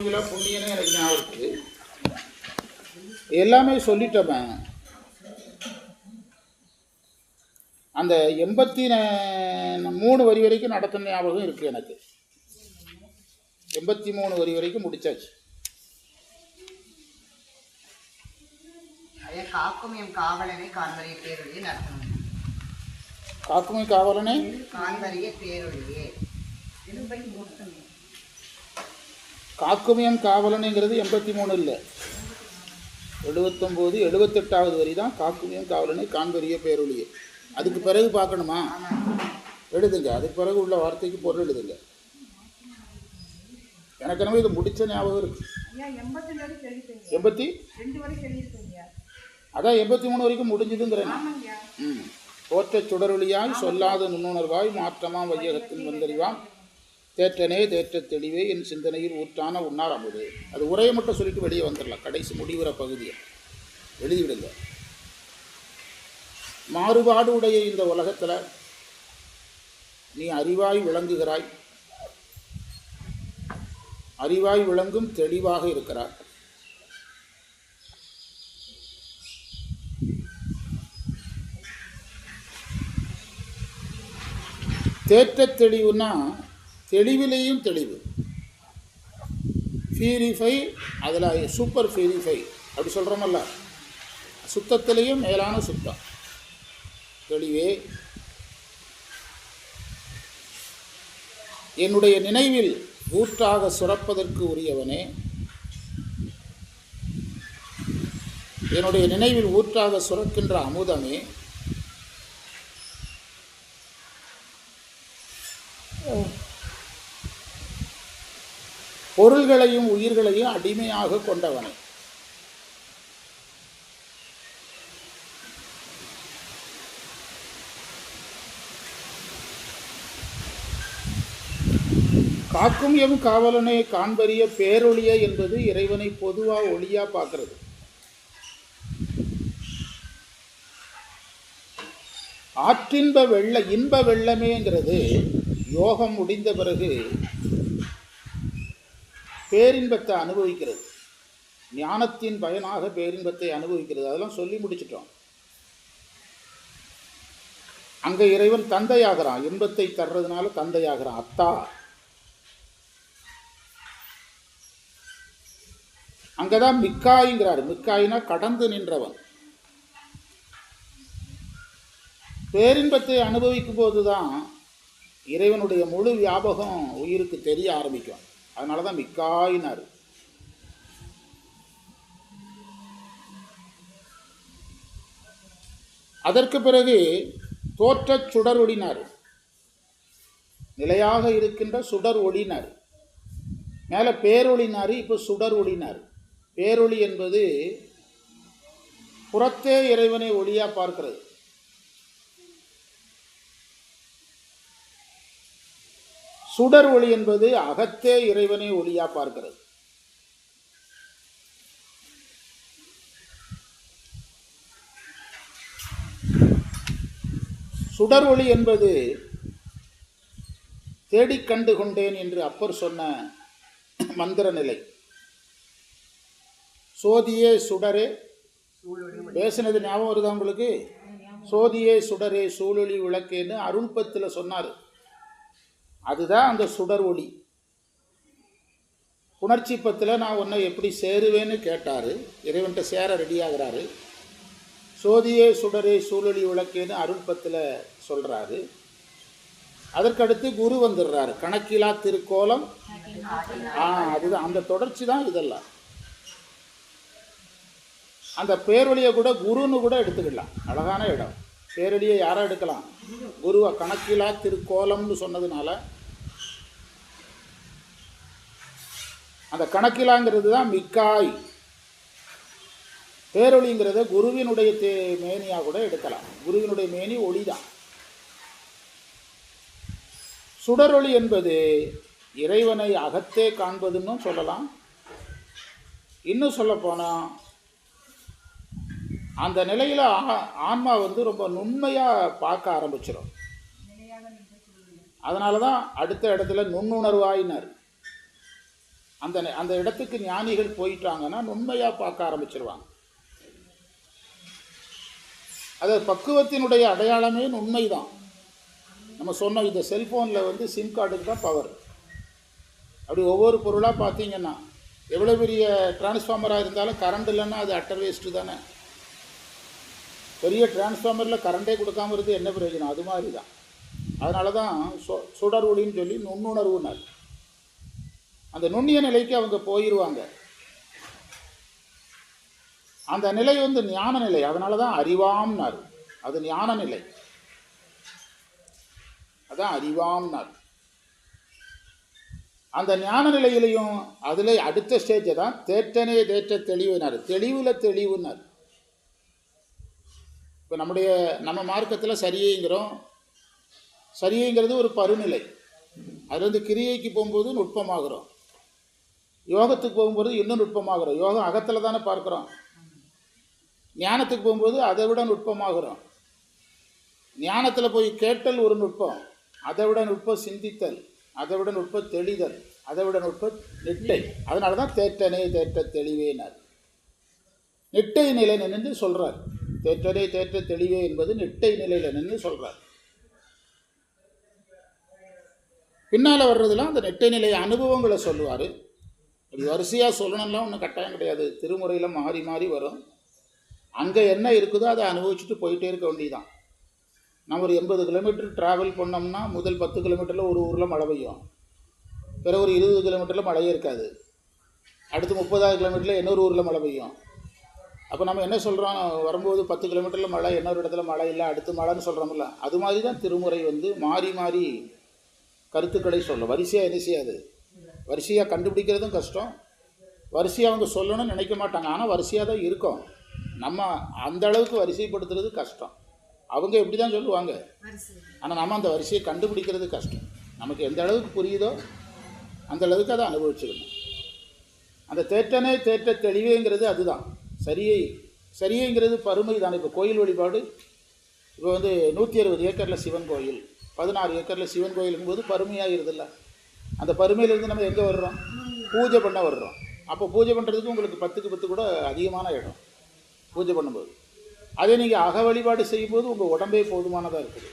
புண்ணியனே எனக்கு ஞாபகம் இருக்கு. எல்லாமே சொல்லிட்டோமே. அந்த 83 வரி வரைக்கும் நடத்தின ஞாபகம் இருக்குது எனக்கு. 83 வரி வரைக்கும் முடிச்சாச்சு. காக்குமியம் காவலனை காண்பரிய பேரொழியை நடத்தணும். காக்குமியம் காவலனை காண்பரிய பேரொழியே. காக்குமியம் காவலனுங்கிறது 83 இல்லை, 79 78வது வரி தான் காக்குமியம் காவலனை காண்பரிய பேரொழியே. அதுக்கு பிறகு பார்க்கணுமா? எழுதுங்க. அதுக்கு பிறகு உள்ள வார்த்தைக்கு பொருள் எழுதுங்க. எனக்கு என்னமோ இது முடிச்ச ஞாபகம் இருக்கு. 82 அதான் 83 வரைக்கும் முடிஞ்சதுங்கிறேன். தோற்ற சுடரொளியாய் சொல்லாத நுண்ணுணர்வாய் மாற்றமா வையகத்தின் வந்தறிவாம் தேற்றனே தேற்ற தெளிவே என் சிந்தனையில் ஊற்றான உண்ணார் அமுது. அது உரையை மட்டும் சொல்லிட்டு வெளியே வந்துடலாம். கடைசி முடிவுற பகுதியை எழுதிவிடுங்க. மாறுபாடு உடைய இந்த உலகத்தில் நீ அறிவாய் விளங்குகிறாய், அறிவாய் விளங்கும் தெளிவாக இருக்கிறார். தேற்ற தெளிவுன்னா தெளிவிலேயும் தெளிவு. ஃபியூரிஃபை, அதில் சூப்பர் ஃபியூரிஃபை அப்படி சொல்கிறோமல்ல, சுத்தத்திலேயும் மேலான சுத்தம் தெளிவே. என்னுடைய நினைவில் ஊற்றாக சுரப்பதற்கு உரியவனே, என்னுடைய நினைவில் ஊற்றாக சுரக்கின்ற அமுதமே, பொருள்களையும் உயிர்களையும் அடிமையாக கொண்டவனே. காக்கும் எம் காவலனை காண்பரிய பேரொழிய என்பது இறைவனை பொதுவாக ஒளியா பார்க்கிறது. ஆற்றின்ப வெள்ள இன்ப வெள்ளமேங்கிறது யோகம் முடிந்த பிறகு பேரின்பத்தை அனுபவிக்கிறது. ஞானத்தின் பயனாக பேரின்பத்தை அனுபவிக்கிறது. அதெல்லாம் சொல்லி முடிச்சிட்டோம். அங்கே இறைவன் தந்தையாகிறான். இன்பத்தை தர்றதுனால தந்தையாகிறான், அத்தா. அங்கதான் மிக்காய்ங்கிறார். மிக்காயினா கடந்து நின்றவன். பேரின்பத்தை அனுபவிக்கும் போதுதான் இறைவனுடைய முழு வியாபகம் உயிருக்கு தெரிய ஆரம்பிக்கும். அதனால தான் மிக்காயினார். அதற்கு பிறகு தோற்ற சுடர் ஒளினார். நிலையாக இருக்கின்ற சுடர் ஒளினார். மேலே பேரொளினார், இப்போ சுடர் ஒளினார். பேரொளி என்பது புறத்தே இறைவனை ஒளியா பார்க்கிறது. சுடர் ஒளி என்பது அகத்தே இறைவனை ஒளியா பார்க்கிறது. சுடர் ஒளி என்பது தேடிக் கண்டு கொண்டேன் என்று அப்பர் சொன்ன மந்திர நிலை. சோதியே சுடரே, பேசினது ஞாபகம் வருதா உங்களுக்கு? சோதியே சுடரே சூழொளி விளக்கேன்னு அருள்பத்தில் சொன்னார். அதுதான் அந்த சுடர் ஒளி. புணர்ச்சி பத்தில் நான் உன்னை எப்படி சேருவேன்னு கேட்டார். இறைவன்கிட்ட சேர ரெடியாகிறாரு. சோதியே சுடரே சூழொளி விளக்கேன்னு அருள்பத்தில் சொல்கிறாரு. அதற்கடுத்து குரு வந்துடுறாரு. கணக்கிலா திருக்கோலம். அதுதான் அந்த தொடர்ச்சி தான் இதெல்லாம். அந்த பேரொழியை கூட குருன்னு கூட எடுத்துக்கலாம். அழகான இடம். பேரொழியை யாரை எடுக்கலாம்? குருவை. கணக்கிலா திருக்கோலம்னு சொன்னதுனால அந்த கணக்கிலாங்கிறது தான் மிக்காய். பேரொழிங்கிறத குருவினுடைய மேனியாக கூட எடுக்கலாம். குருவினுடைய மேனி ஒளி தான். சுடரொளி என்பது இறைவனை அகத்தே காண்பதுன்னு சொல்லலாம். இன்னும் சொல்ல போனால் அந்த நிலையில் ஆன்மா ரொம்ப நுண்மையாக பார்க்க ஆரம்பிச்சிடும். அதனால தான் அடுத்த இடத்துல நுண்ணுணர்வாயினார். அந்த அந்த இடத்துக்கு ஞானிகள் போயிட்டாங்கன்னா நுண்மையாக பார்க்க ஆரம்பிச்சிருவாங்க. அது பக்குவத்தினுடைய அடையாளமே நுண்மை தான். நம்ம சொன்னோம், இந்த செல்ஃபோனில் வந்து சிம் கார்டுக்கு தான் பவர். அப்படி ஒவ்வொரு பொருளாக பார்த்தீங்கன்னா எவ்வளோ பெரிய டிரான்ஸ்ஃபார்மராக இருந்தாலும் கரண்ட் இல்லைன்னா அது அட்டர் வேஸ்ட்டு தானே. பெரிய டிரான்ஸ்ஃபார்மரில் கரண்டே கொடுக்காம இருந்து என்ன பிரயோஜனம்? அது மாதிரி தான். அதனால தான் சுடர் ஒளின்னு சொல்லி நுண்ணுணர்வுனார். அந்த நுண்ணிய நிலைக்கு அவங்க போயிடுவாங்க. அந்த நிலை வந்து ஞான நிலை. அதனால தான் அறிவாம்னார். அது ஞான நிலை, அதான் அறிவாம்னார். அந்த ஞான நிலையிலையும் அதில் அடுத்த ஸ்டேஜை தான் தேற்றனே தேற்ற தெளிவுனார். தெளிவில் தெளிவுனார். இப்போ நம்ம மார்க்கத்தில் சரியைங்கிறோம். சரியைங்கிறது ஒரு பருநிலை. அதுலேருந்து கிரியைக்கு போகும்போது நுட்பமாகிறோம். யோகத்துக்கு போகும்போது இன்னும் நுட்பமாகிறோம். யோகம் அகத்தில் தானே பார்க்குறோம். ஞானத்துக்கு போகும்போது அதை விட நுட்பமாகிறோம். ஞானத்தில் போய் கேட்டல் ஒரு நுட்பம், அதை விட நுட்பம் சிந்தித்தல், அதை விட நுட்பம் தெளிதல், அதை விட நுட்பம் நெட்டை. அதனால தான் தேற்றனே தேற்ற தெளிவேனார். நெட்டை நிலை நின்று சொல்கிறார். தேற்றனே தேற்ற தெளிவே என்பது நெட்டை நிலையில் நின்று சொல்கிறார். பின்னால் வர்றதுலாம் அந்த நெட்டை நிலை அனுபவங்களை சொல்லுவார். அப்படி வரிசையாக சொல்லணும்லாம் ஒன்றும் கட்டாயம் கிடையாது. திருமுறையில் மாறி மாறி வரும். அங்கே என்ன இருக்குதோ அதை அனுபவிச்சுட்டு போயிட்டே இருக்க வேண்டியதான். நம்ம ஒரு 80 கிலோமீட்டர் ட்ராவல் பண்ணோம்னா முதல் 10 கிலோமீட்டரில் ஒரு ஊரில் மழை பெய்யும். பிறகு ஒரு 20 கிலோமீட்டரில் மழையே இருக்காது. அடுத்து 30வது கிலோமீட்டரில் இன்னொரு ஊரில் மழை பெய்யும். அப்போ நம்ம என்ன சொல்கிறோம்? வரும்போது 10 கிலோமீட்டரில் மழை, இன்னொரு இடத்துல மழை இல்லை, அடுத்து மழைன்னு சொல்கிறோம்ல. அது மாதிரி தான் திருமுறை வந்து மாறி மாறி கருத்துக்களை சொல்லும். வரிசையாக என்ன செய்யாது? வரிசையாக கண்டுபிடிக்கிறதும் கஷ்டம். வரிசையாக அவங்க சொல்லணும்னு நினைக்க மாட்டாங்க. ஆனால் வரிசையாக தான் இருக்கும். நம்ம அந்த அளவுக்கு வரிசைப்படுத்துறது கஷ்டம். அவங்க எப்படி தான் சொல்லுவாங்க, ஆனால் நம்ம அந்த வரிசையை கண்டுபிடிக்கிறது கஷ்டம். நமக்கு எந்த அளவுக்கு புரியுதோ அந்த அளவுக்கு அதை அனுபவிச்சுக்கணும். அந்த தேற்றனே தேற்ற தெளிவேங்கிறது அதுதான். சரியைங்கிறது பருமை தானே. இப்போ கோயில் வழிபாடு, இப்போ வந்து 160 ஏக்கரில் சிவன் கோயில், 16 ஏக்கரில் சிவன் கோயிலுங்கும்போது பருமையாகிறதில்ல. அந்த பருமையிலேருந்து நம்ம எங்கே வர்றோம்? பூஜை பண்ண வர்றோம். அப்போ பூஜை பண்ணுறதுக்கு உங்களுக்கு 10க்கு 10 கூட அதிகமான இடம் பூஜை பண்ணும்போது. அதே நீங்கள் அக வழிபாடு செய்யும்போது உங்கள் உடம்பே போதுமானதாக இருக்குது.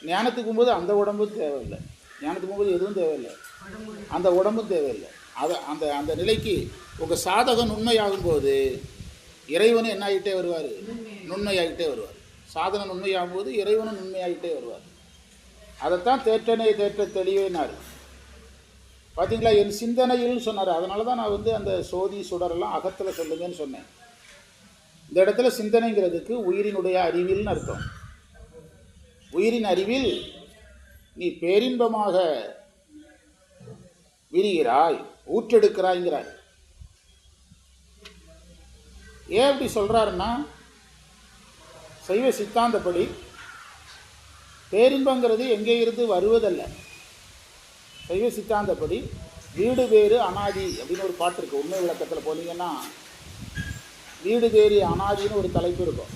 ஞானத்துக்கு போகும்போது அந்த உடம்பும் தேவையில்லை. ஞானத்துக்கு போகும்போது எதுவும் தேவையில்லை, அந்த உடம்பும் தேவையில்லை. அதை அந்த அந்த நிலைக்கு உங்கள் சாதகம் நுண்மையாகும்போது இறைவனும் என்ன ஆகிட்டே வருவார்? நுண்மையாகிட்டே வருவார். சாதனம் நுண்மையாகும்போது இறைவனும் நுண்மையாகிட்டே வருவார். அதைத்தான் தேற்றனே தேற்ற தெளிவேனார். பார்த்தீங்களா? என் சிந்தனையில் சொன்னார். அதனால தான் நான் வந்து அந்த சோதி சுடரெல்லாம் அகத்தில் சொல்லுங்கன்னு சொன்னேன். இந்த இடத்துல சிந்தனைங்கிறதுக்கு உயிரினுடைய அறிவில்னு அர்த்தம். உயிரின் அறிவில் நீ பேரின்பமாக விரிகிறாய், ஊற்றெடுக்கிறாய்ங்கிறார். ஏன் அப்படி சொல்கிறாருன்னா, சைவ சித்தாந்தப்படி பேரின்பங்கிறது எங்கே இருந்து வருவதல்ல. சைவ சித்தாந்தப்படி வீடு வேறு அனாதி அப்படின்னு ஒரு பாட்டு இருக்குது. உண்மை விளக்கத்தில் போனீங்கன்னா வீடு வேறு அனாதின்னு ஒரு தலைப்பு இருக்கும்.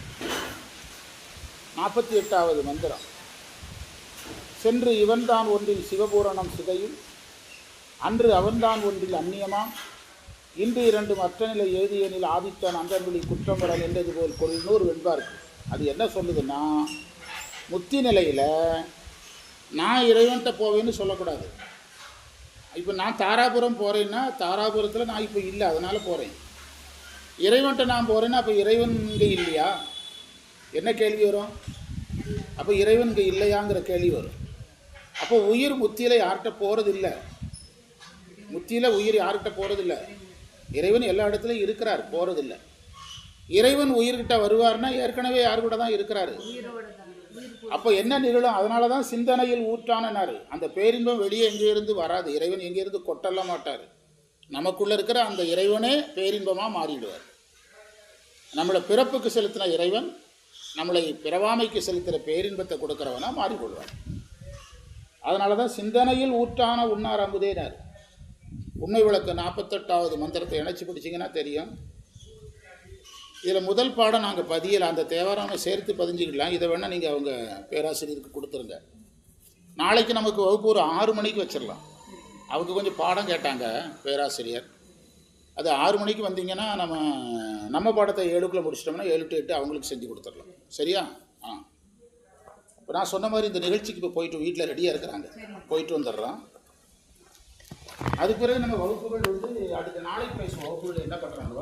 48வது மந்திரம். சென்று இவன்தான் ஒன்றில் சிவபூரணம் சிதையும், அன்று அவன்தான் ஒன்றில் அந்நியமாம், இன்று 2 மற்ற நிலை எழுதியனில் ஆதித்தான் அந்தன்வெளி குற்றம்பரல் என்றது போல் கொள்நூறு வெண்பார்க்கு. அது என்ன சொல்லுதுன்னா, முத்தி நிலையில் நான் இறைவன்கிட்ட போவேன்னு சொல்லக்கூடாது. இப்போ நான் தாராபுரம் போகிறேன்னா தாராபுரத்தில் நான் இப்போ இல்லை, அதனால் போகிறேன். இறைவன்கிட்ட நான் போகிறேன்னா அப்போ இறைவன் இங்கே இல்லையா? என்ன கேள்வி வரும்? அப்போ இறைவன் இங்கே இல்லையாங்கிற கேள்வி வரும். அப்போ உயிர் முத்தியில் யார்கிட்ட போகிறதில்லை. முத்தியில் உயிர் யார்கிட்ட போகிறதில்ல. இறைவன் எல்லா இடத்துலையும் இருக்கிறார், போகிறதில்லை. இறைவன் உயிர்கிட்ட வருவார்னா ஏற்கனவே யார் கூட தான் இருக்கிறாரு. அப்போ என்ன நிகழும்? அதனால தான் சிந்தனையில் ஊற்றானார். அந்த பேரின்பம் வெளியே எங்கேயிருந்து வராது. இறைவன் எங்கேயிருந்து கொட்டல்ல மாட்டார். நமக்குள்ளே இருக்கிற அந்த இறைவனே பேரின்பமாக மாறிடுவார். நம்மளை பிறப்புக்கு செலுத்தின இறைவன் நம்மளை பிறவாமைக்கு செலுத்துகிற பேரின்பத்தை கொடுக்குறவனா மாறிக்கொள்வார். அதனால தான் சிந்தனையில் ஊற்றான உண்ணார் அமுதேனார். உண்மை விளக்க 48வது மந்திரத்தை இணைச்சி பிடிச்சிங்கன்னா தெரியும். இதில் முதல் பாடம் நாங்கள் பதியலை. அந்த தேவாரம் சேர்த்து பதிஞ்சிக்கலாம். இதை வேணால் நீங்கள் அவங்க பேராசிரியருக்கு கொடுத்துருங்க. நாளைக்கு நமக்கு வகுப்பு ஒரு 6 மணிக்கு வச்சிடலாம். அவங்க கொஞ்சம் பாடம் கேட்டாங்க பேராசிரியர். அது 6 மணிக்கு வந்தீங்கன்னா நம்ம பாடத்தை 7க்குள்ளே முடிச்சிட்டோம்னா 7 to 8 அவங்களுக்கு செஞ்சு கொடுத்துடலாம். சரியா? இப்போ நான் சொன்ன மாதிரி இந்த நிகழ்ச்சிக்கு இப்போ போயிட்டு வீட்டில் ரெடியாக இருக்கிறாங்க, போயிட்டு வந்துடுறோம். அதுக்கு பிறகு நம்ம வகுப்புகள் வந்து அடுத்த நாளைக்கு பேசுவோம். வகுப்புகள் என்ன பண்ணுறாங்களோ